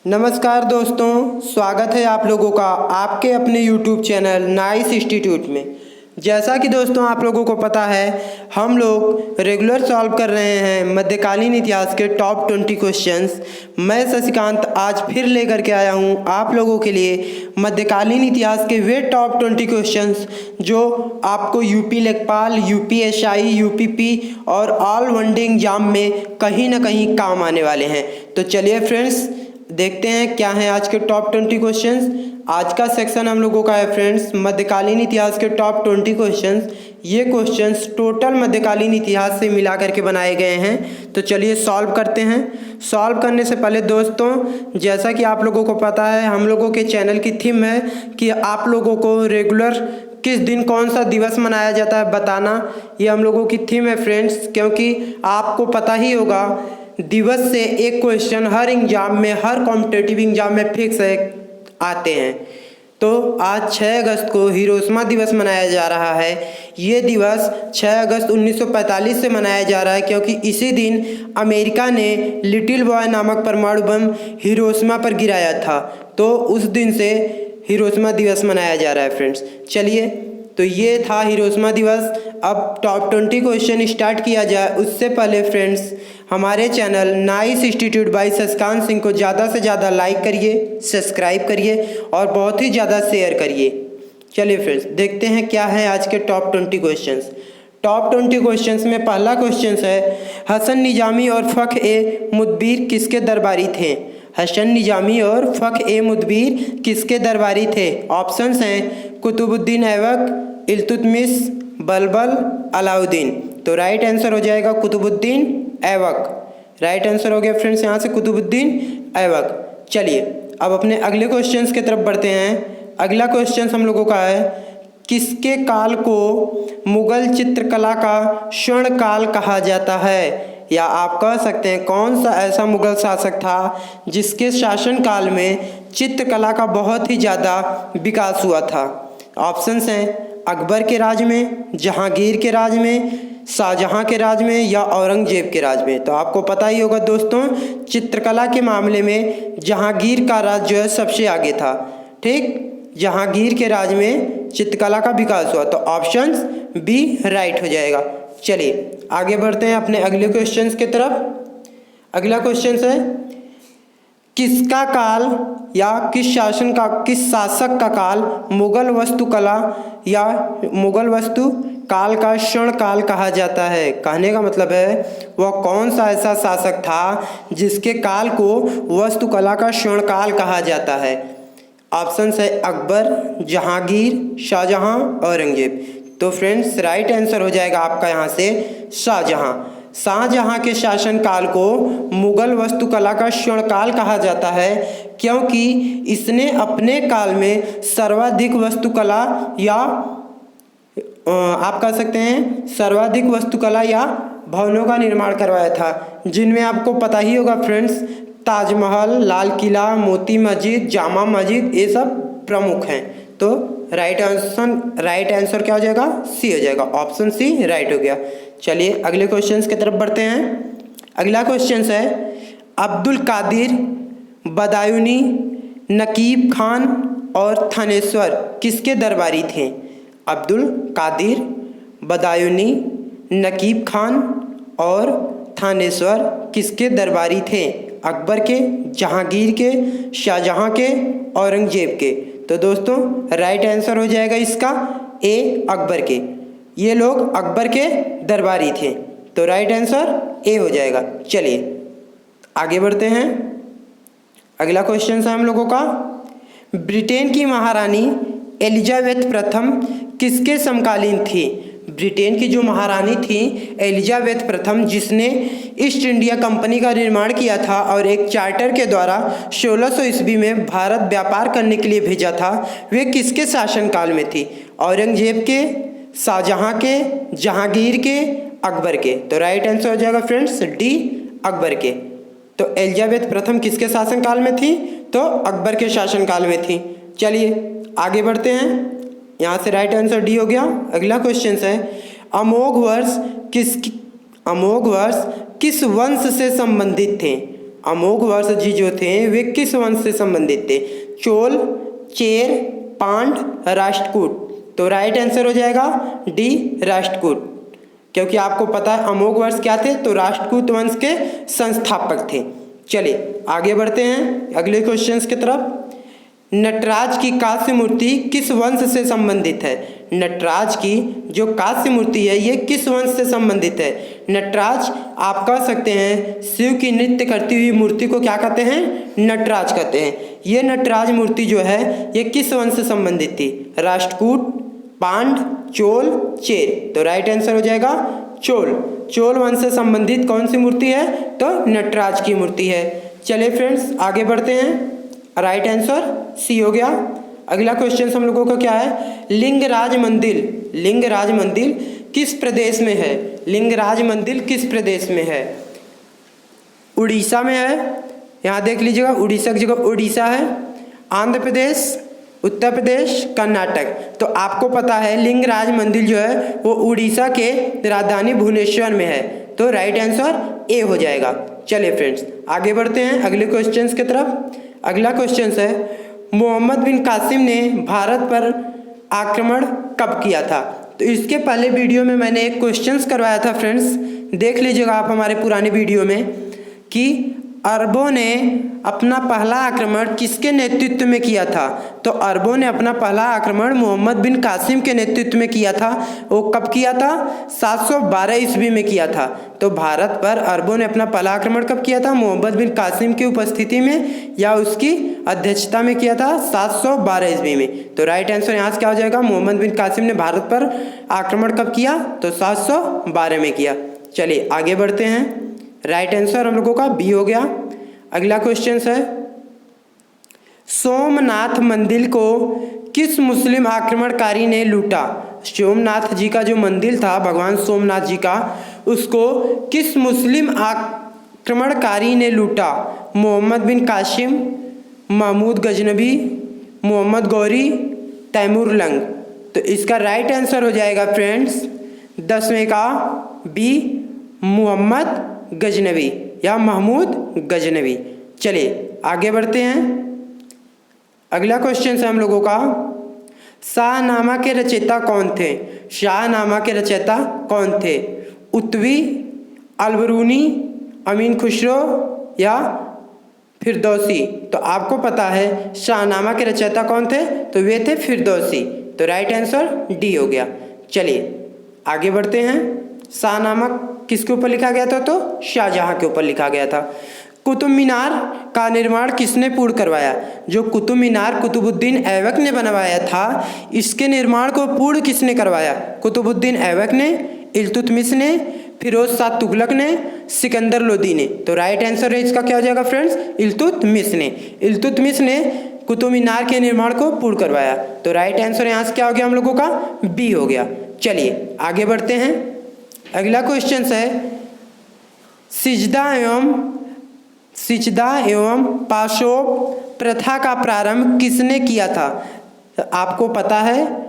नमस्कार दोस्तों, स्वागत है आप लोगों का आपके अपने YouTube चैनल नाइस इंस्टीट्यूट में। जैसा कि दोस्तों आप लोगों को पता है, हम लोग रेगुलर सॉल्व कर रहे हैं मध्यकालीन इतिहास के टॉप 20 क्वेश्चंस। मैं शशिकांत आज फिर लेकर के आया हूं आप लोगों के लिए मध्यकालीन इतिहास के वे टॉप 20 क्वेश्चंस जो आपको यूपी लेखपाल, यूपीएसआई, यूपीपी और ऑल वनडे एग्जाम में कहीं ना कहीं काम आने वाले हैं। तो चलिए फ्रेंड्स, देखते हैं क्या है आज के टॉप 20 क्वेश्चंस। आज का सेक्शन हम लोगों का है फ्रेंड्स मध्यकालीन इतिहास के टॉप 20 क्वेश्चंस। ये क्वेश्चंस टोटल मध्यकालीन इतिहास से मिला करके बनाए गए हैं। तो चलिए सॉल्व करते हैं। सॉल्व करने से पहले दोस्तों, जैसा कि आप लोगों को पता है, हम लोगों के चैनल की थीम है कि आप लोगों को रेगुलर किस दिन कौन सा दिवस मनाया जाता है बताना। ये हम लोगों की थीम है फ्रेंड्स, क्योंकि आपको पता ही होगा दिवस से एक क्वेश्चन हर एग्जाम में, हर कॉम्पिटिटिव एग्जाम में फिक्स है आते हैं। तो आज 6 अगस्त को हिरोशिमा दिवस मनाया जा रहा है। ये दिवस 6 अगस्त 1945 से मनाया जा रहा है, क्योंकि इसी दिन अमेरिका ने लिटिल बॉय नामक परमाणु बम हिरोशिमा पर गिराया था। तो उस दिन से हिरोशिमा दिवस मनाया जा रहा है फ्रेंड्स। चलिए, तो ये था हिरोशिमा दिवस। अब टॉप 20 क्वेश्चन स्टार्ट किया जाए उससे पहले फ्रेंड्स, हमारे channel nice institute by Shashikant Singh को ज़्यादा से ज़्यादा लाइक करिए, सब्सक्राइब करिए और बहुत ही ज़्यादा शेयर करिए। चलिए फ्रेंड्स, देखते हैं क्या है आज के टॉप 20 क्वेश्चंस। टॉप 20 क्वेश्चंस में पहला क्वेश्चन है, हसन निजामी और फ़ख ए मुदबिर किसके दरबारी थे? हसन निजामी और फ़ख ए मुदबिर किसके दरबारी थे? ऑप्शंस हैं कुतुबुद्दीन ऐबक, इल्तुतमिश, बलबल, अलाउद्दीन। तो राइट आंसर हो जाएगा कुतुबुद्दीन ऐबक। राइट आंसर हो गया फ्रेंड्स यहाँ से कुतुबुद्दीन ऐबक। चलिए अब अपने अगले क्वेश्चंस की तरफ बढ़ते हैं। अगला क्वेश्चन हम लोगों का है, किसके काल को मुगल चित्रकला का स्वर्ण काल कहा जाता है? या आप कह सकते हैं कौन सा ऐसा मुगल शासक था जिसके शासनकाल में चित्रकला का बहुत ही ज़्यादा विकास हुआ था? ऑप्शंस हैं अकबर के राज में, जहांगीर के राज में, शाहजहां के राज में या औरंगजेब के राज में। तो आपको पता ही होगा दोस्तों, चित्रकला के मामले में जहांगीर का राज जो है सबसे आगे था। ठीक, जहांगीर के राज में चित्रकला का विकास हुआ। तो ऑप्शंस बी राइट हो जाएगा। चलिए आगे बढ़ते हैं अपने अगले क्वेश्चंस की तरफ। अगला क्वेश्चन है, किसका काल या किस शासक का काल मुगल वास्तुकला या मुगल वास्तु काल का स्वर्ण काल कहा जाता है? कहने का मतलब है वह कौन सा ऐसा शासक था जिसके काल को वास्तुकला का स्वर्ण काल कहा जाता है? ऑप्शंस है अकबर, जहांगीर, शाहजहां, औरंगजेब। तो फ्रेंड्स राइट आंसर हो जाएगा आपका यहाँ से शाहजहां। शाहजहां के शासनकाल को मुगल वास्तुकला का स्वर्ण काल कहा जाता है, क्योंकि इसने अपने काल में सर्वाधिक वास्तुकला या आप कह सकते हैं सर्वाधिक वास्तुकला या भवनों का निर्माण करवाया था, जिनमें आपको पता ही होगा फ्रेंड्स ताजमहल, लाल किला, मोती मस्जिद, जामा मस्जिद, ये सब प्रमुख हैं। तो राइट आंसर क्या हो जाएगा? सी हो जाएगा। ऑप्शन सी राइट हो गया। चलिए अगले क्वेश्चंस की तरफ बढ़ते हैं। अगला क्वेश्चन है, अब्दुल कादिर बदायूनी, नकीब खान और थानेश्वर किसके दरबारी थे? अब्दुल कादिर बदायूनी, नकीब खान और थानेश्वर किसके दरबारी थे? अकबर के, जहांगीर के, शाहजहां के, औरंगजेब के। तो दोस्तों राइट आंसर हो जाएगा इसका ए अकबर के। ये लोग अकबर के दरबारी थे। तो राइट आंसर ए हो जाएगा। चलिए आगे बढ़ते हैं। अगला क्वेश्चन है हम लोगों का, ब्रिटेन की महारानी एलिजाबेथ प्रथम किसके समकालीन थी? ब्रिटेन की जो महारानी थी एलिजाबेथ प्रथम, जिसने ईस्ट इंडिया कंपनी का निर्माण किया था और एक चार्टर के द्वारा 1600 ईस्वी में भारत व्यापार करने के लिए भेजा था, वे किसके शासनकाल में थी? औरंगजेब के, शाहजहां के, जहांगीर के, अकबर के। तो राइट आंसर हो जाएगा फ्रेंड्स डी अकबर के। तो एलिजाबेथ प्रथम किसके शासनकाल में थी? तो अकबर के शासनकाल में थी। चलिए आगे बढ़ते हैं। यहाँ से राइट आंसर डी हो गया। अगला क्वेश्चन है, अमोघ वर्ष किस वंश से संबंधित थे? अमोघ वर्ष जी जो थे वे किस वंश से संबंधित थे? चोल, चेर, पांड, राष्ट्रकूट। तो राइट आंसर हो जाएगा डी राष्ट्रकूट, क्योंकि आपको पता है अमोघ वर्ष क्या थे, तो राष्ट्रकूट वंश के संस्थापक थे। चलिए आगे बढ़ते हैं अगले क्वेश्चंस की तरफ। नटराज की कांस्य मूर्ति किस वंश से संबंधित है? नटराज की जो कांस्य मूर्ति है ये किस वंश से संबंधित है? नटराज आप कह सकते हैं शिव की नृत्य करती हुई मूर्ति को क्या कहते हैं? नटराज कहते हैं। ये नटराज मूर्ति जो है ये किस वंश से संबंधित थी? राष्ट्रकूट, पांड, चोल, चेर। तो राइट आंसर हो जाएगा चोल। चोल वंश से संबंधित कौन सी मूर्ति है? तो नटराज की मूर्ति है। चलिए फ्रेंड्स आगे बढ़ते हैं। राइट आंसर सी हो गया। अगला क्वेश्चन हम लोगों का क्या है? लिंगराज मंदिर, लिंगराज मंदिर किस प्रदेश में है? लिंगराज मंदिर किस प्रदेश में है? उड़ीसा में है। यहाँ देख लीजिएगा उड़ीसा की जगह उड़ीसा है, आंध्र प्रदेश, उत्तर प्रदेश, कर्नाटक। तो आपको पता है लिंगराज मंदिर जो है वो उड़ीसा के राजधानी भुवनेश्वर में है। तो राइट आंसर ए हो जाएगा। चलिए फ्रेंड्स आगे बढ़ते हैं अगले क्वेश्चंस की तरफ। अगला क्वेश्चन है मोहम्मद बिन कासिम ने भारत पर आक्रमण कब किया था? तो इसके पहले वीडियो में मैंने एक क्वेश्चंस करवाया था फ्रेंड्स, देख लीजिएगा आप हमारे पुराने वीडियो में, कि अरबों ने अपना पहला आक्रमण किसके नेतृत्व में किया था? तो अरबों ने अपना पहला आक्रमण मोहम्मद बिन कासिम के नेतृत्व में किया था। वो कब किया था? 712 ईस्वी में किया था। तो भारत पर अरबों ने अपना पहला आक्रमण कब किया था? मोहम्मद बिन कासिम की उपस्थिति में या उसकी अध्यक्षता में किया था? 712 ईस्वी में। तो राइट आंसर यहाँ से क्या हो जाएगा? मोहम्मद बिन कासिम ने भारत पर आक्रमण कब किया? तो 712 में किया। चलिए आगे बढ़ते हैं। राइट आंसर हम लोगों का बी हो गया। अगला क्वेश्चन है सोमनाथ मंदिर को किस मुस्लिम आक्रमणकारी ने लूटा? सोमनाथ जी का जो मंदिर था भगवान सोमनाथ जी का, उसको किस मुस्लिम आक्रमणकारी ने लूटा? मोहम्मद बिन कासिम, महमूद गजनबी, मोहम्मद गौरी, तैमूर लंग। तो इसका राइट आंसर हो जाएगा फ्रेंड्स 10वें का बी मोहम्मद गजनवी या महमूद गजनवी। चलिए आगे बढ़ते हैं। अगला क्वेश्चन है हम लोगों का शाहनामा के रचयिता कौन थे? शाहनामा के रचयिता कौन थे? उत्वी, अलबरूनी, अमीन खुसरो या फिरदौसी। तो आपको पता है शाहनामा के रचयिता कौन थे? तो वे थे फिरदौसी। तो राइट आंसर डी हो गया। चलिए आगे बढ़ते हैं। शाहनामा किसके ऊपर लिखा गया था? तो शाहजहां के ऊपर लिखा गया था। कुतुब मीनार का निर्माण किसने पूर्ण करवाया? जो कुतुब मीनार कुतुबुद्दीन ऐबक ने बनवाया था, इसके निर्माण को पूर्ण किसने करवाया? कुतुबुद्दीन ऐबक ने, इल्तुतमिश ने, फिरोज शाह तुगलक ने, सिकंदर लोदी ने। तो राइट आंसर है इसका क्या हो जाएगा फ्रेंड्स? इल्तुतमिश ने। इल्तुतमिश ने कुतुब मीनार के निर्माण को पूर्ण करवाया। तो राइट आंसर यहाँ से क्या हो गया हम लोगों का? बी हो गया। चलिए आगे बढ़ते हैं। अगला क्वेश्चन है सिजदा एवं पाशोप प्रथा का प्रारंभ किसने किया था? आपको पता है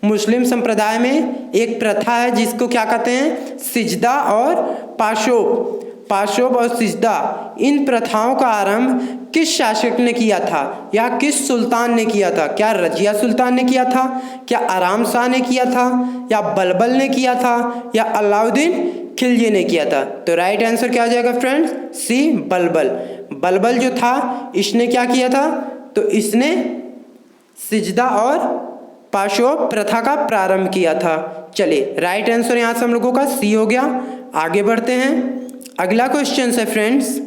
मुस्लिम संप्रदाय में एक प्रथा है जिसको क्या कहते हैं? सिजदा और पाशोप। पाशोप और सिजदा, इन प्रथाओं का आरंभ किस शासक ने किया था या किस सुल्तान ने किया था? क्या रजिया सुल्तान ने किया था, क्या आराम शाह ने किया था, या बलबल ने किया था, या अलाउद्दीन खिलजी ने किया था? तो राइट आंसर क्या हो जाएगा फ्रेंड्स? सी बलबल। बलबल जो था इसने क्या किया था? तो इसने सिजदा और पाशोप प्रथा का प्रारंभ किया था। चलिए राइट आंसर यहाँ से हम लोगों का सी हो गया। आगे बढ़ते हैं। अगला क्वेश्चन है फ्रेंड्स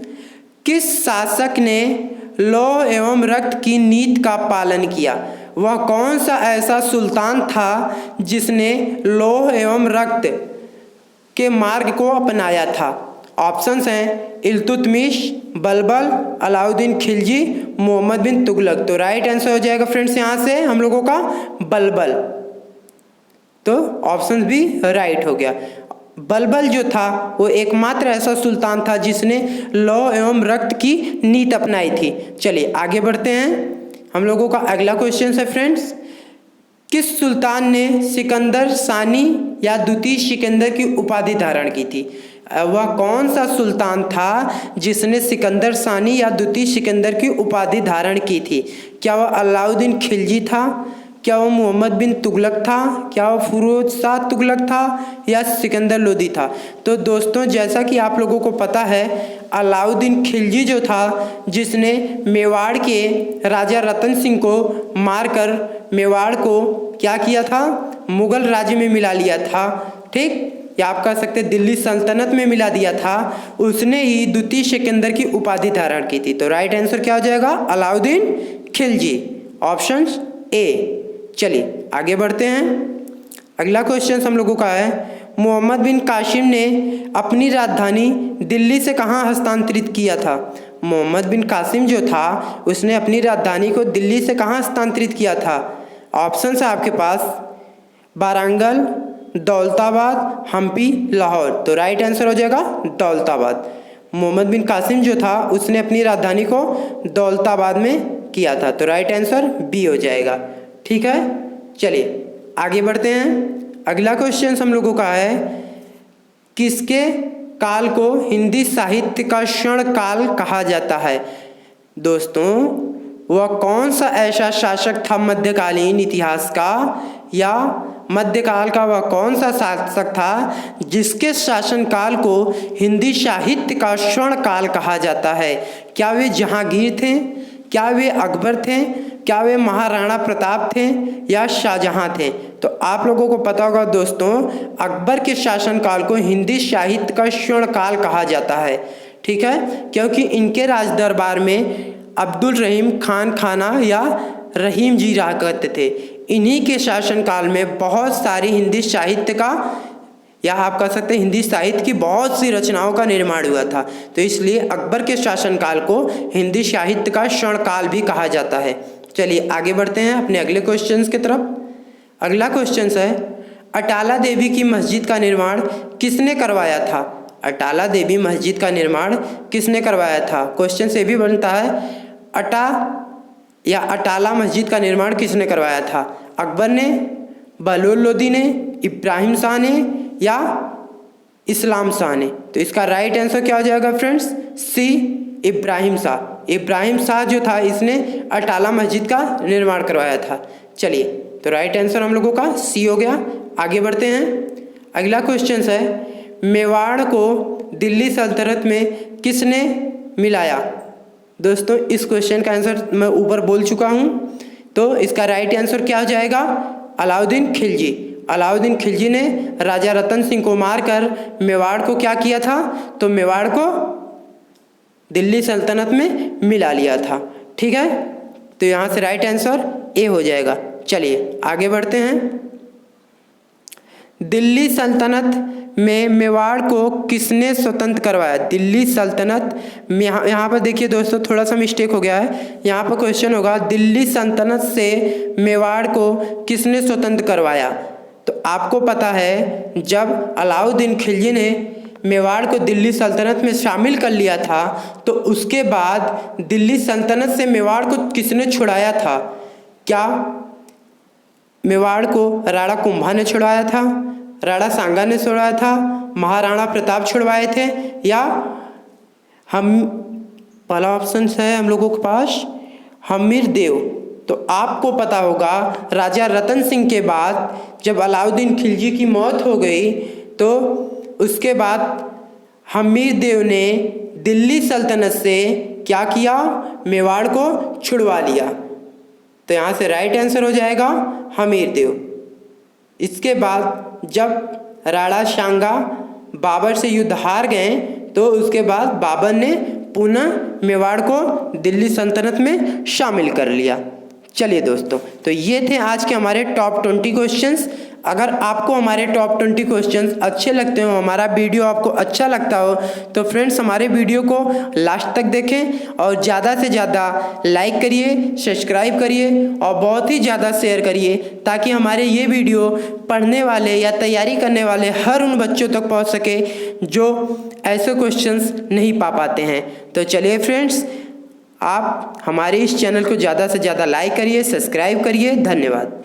किस शासक ने लौह एवं रक्त की नीति का पालन किया? वह कौन सा ऐसा सुल्तान था जिसने लौह एवं रक्त के मार्ग को अपनाया था? ऑप्शंस हैं इल्तुतमिश, बलबल, अलाउद्दीन खिलजी, मोहम्मद बिन तुगलक। तो राइट आंसर हो जाएगा फ्रेंड्स यहाँ से हम लोगों का बलबल। तो ऑप्शन भी राइट हो गया। बलबल जो था वो एकमात्र ऐसा सुल्तान था जिसने लौह एवं रक्त की नीति अपनाई थी। चलिए आगे बढ़ते हैं। हम लोगों का अगला क्वेश्चन है फ्रेंड्स किस सुल्तान ने सिकंदर सानी या द्वितीय सिकंदर की उपाधि धारण की थी? वह कौन सा सुल्तान था जिसने सिकंदर सानी या द्वितीय सिकंदर की उपाधि धारण की थी? क्या वह अलाउद्दीन खिलजी था, क्या वो मोहम्मद बिन तुगलक था, क्या वो फिरोज शाह तुगलक था, या सिकंदर लोदी था? तो दोस्तों जैसा कि आप लोगों को पता है, अलाउद्दीन खिलजी जो था जिसने मेवाड़ के राजा रतन सिंह को मारकर मेवाड़ को क्या किया था, मुगल राज्य में मिला लिया था, ठीक, या आप कह सकते दिल्ली सल्तनत में मिला दिया था, उसने ही द्वितीय सिकंदर की उपाधि धारण की थी। तो राइट आंसर क्या हो जाएगा? Alauddin Khilji, option A. चलिए आगे बढ़ते हैं। अगला क्वेश्चन हम लोगों का है, मोहम्मद बिन कासिम ने अपनी राजधानी दिल्ली से कहाँ हस्तांतरित किया था? मोहम्मद बिन कासिम जो था उसने अपनी राजधानी को दिल्ली से कहाँ हस्तांतरित किया था? ऑप्शन है आपके पास वारंगल, दौलताबाद, हम्पी, लाहौर। तो राइट आंसर हो जाएगा दौलताबाद। मोहम्मद बिन कासिम जो था उसने अपनी राजधानी को दौलताबाद में किया था। तो राइट आंसर बी हो जाएगा, ठीक है। चलिए आगे बढ़ते हैं। अगला क्वेश्चन हम लोगों का है, किसके काल को हिंदी साहित्य का स्वर्ण काल कहा जाता है? दोस्तों वह कौन सा ऐसा शासक था मध्यकालीन इतिहास का, या मध्यकाल का वह कौन सा शासक था जिसके शासनकाल को हिंदी साहित्य का स्वर्ण काल कहा जाता है? क्या वे जहांगीर थे, क्या वे अकबर थे, क्या वे महाराणा प्रताप थे, या शाहजहां थे? तो आप लोगों को पता होगा दोस्तों, अकबर के शासनकाल को हिंदी साहित्य का स्वर्ण काल कहा जाता है, ठीक है, क्योंकि इनके राज दरबार में अब्दुल रहीम खान खाना या रहीम जी रहा करते थे। इन्हीं के शासनकाल में बहुत सारी हिंदी साहित्य का, या आप कह सकते हैं हिंदी साहित्य की बहुत सी रचनाओं का निर्माण हुआ था। तो इसलिए अकबर के शासनकाल को हिंदी साहित्य का स्वर्ण काल भी कहा जाता है। चलिए आगे बढ़ते हैं अपने अगले क्वेश्चंस की तरफ। अगला क्वेश्चन है, अटाला देवी की मस्जिद का निर्माण किसने करवाया था? अटाला देवी मस्जिद का निर्माण किसने करवाया था? क्वेश्चन से भी बनता है, अटाला मस्जिद का निर्माण किसने करवाया था? अकबर ने, बहलोल लोदी ने, इब्राहिम शाह ने, या इस्लाम शाह ने? तो इसका राइट आंसर क्या हो जाएगा फ्रेंड्स? सी, इब्राहिम शाह। इब्राहिम शाह जो था इसने अटाला मस्जिद का निर्माण करवाया था। चलिए तो राइट आंसर हम लोगों का सी हो गया। आगे बढ़ते हैं। अगला क्वेश्चन है, मेवाड़ को दिल्ली सल्तनत में किसने मिलाया? दोस्तों इस क्वेश्चन का आंसर मैं ऊपर बोल चुका हूँ, तो इसका राइट आंसर क्या हो जाएगा? अलाउद्दीन खिलजी। अलाउद्दीन खिलजी ने राजा रतन सिंह को मारकर मेवाड़ को क्या किया था? तो मेवाड़ को दिल्ली सल्तनत में मिला लिया था, ठीक है। तो यहाँ से राइट आंसर ए हो जाएगा। चलिए आगे बढ़ते हैं। दिल्ली सल्तनत में मेवाड़ को किसने स्वतंत्र करवाया? दिल्ली सल्तनत में, यहाँ पर देखिए दोस्तों थोड़ा सा मिस्टेक हो गया है। यहाँ पर क्वेश्चन होगा दिल्ली सल्तनत से मेवाड़ को किसने स्वतंत्र करवाया? तो आपको पता है जब अलाउद्दीन खिलजी ने मेवाड़ को दिल्ली सल्तनत में शामिल कर लिया था, तो उसके बाद दिल्ली सल्तनत से मेवाड़ को किसने छुड़ाया था? क्या मेवाड़ को राणा कुंभा ने छुड़वाया था, राणा सांगा ने छुड़वाया था, महाराणा प्रताप छुड़वाए थे, या हम, पहला ऑप्शन है हम लोगों के पास हमीर देव। तो आपको पता होगा राजा रतन सिंह के बाद जब अलाउद्दीन खिलजी की मौत हो गई, तो उसके बाद हमीर देव ने दिल्ली सल्तनत से क्या किया? मेवाड़ को छुड़वा लिया। तो यहाँ से राइट आंसर हो जाएगा हमीर देव। इसके बाद जब राणा सांगा बाबर से युद्ध हार गए, तो उसके बाद बाबर ने पुनः मेवाड़ को दिल्ली सल्तनत में शामिल कर लिया। चलिए दोस्तों, तो ये थे आज के हमारे टॉप 20 क्वेश्चंस। अगर आपको हमारे टॉप 20 क्वेश्चंस अच्छे लगते हो, हमारा वीडियो आपको अच्छा लगता हो, तो फ्रेंड्स हमारे वीडियो को लास्ट तक देखें और ज़्यादा से ज़्यादा लाइक करिए, सब्सक्राइब करिए और बहुत ही ज़्यादा शेयर करिए, ताकि हमारे ये वीडियो पढ़ने वाले या तैयारी करने वाले हर उन बच्चों तक पहुँच सके जो ऐसे क्वेश्चंस नहीं पा पाते हैं। तो चलिए फ्रेंड्स, आप हमारे इस चैनल को ज़्यादा से ज़्यादा लाइक करिए, सब्सक्राइब करिए। धन्यवाद।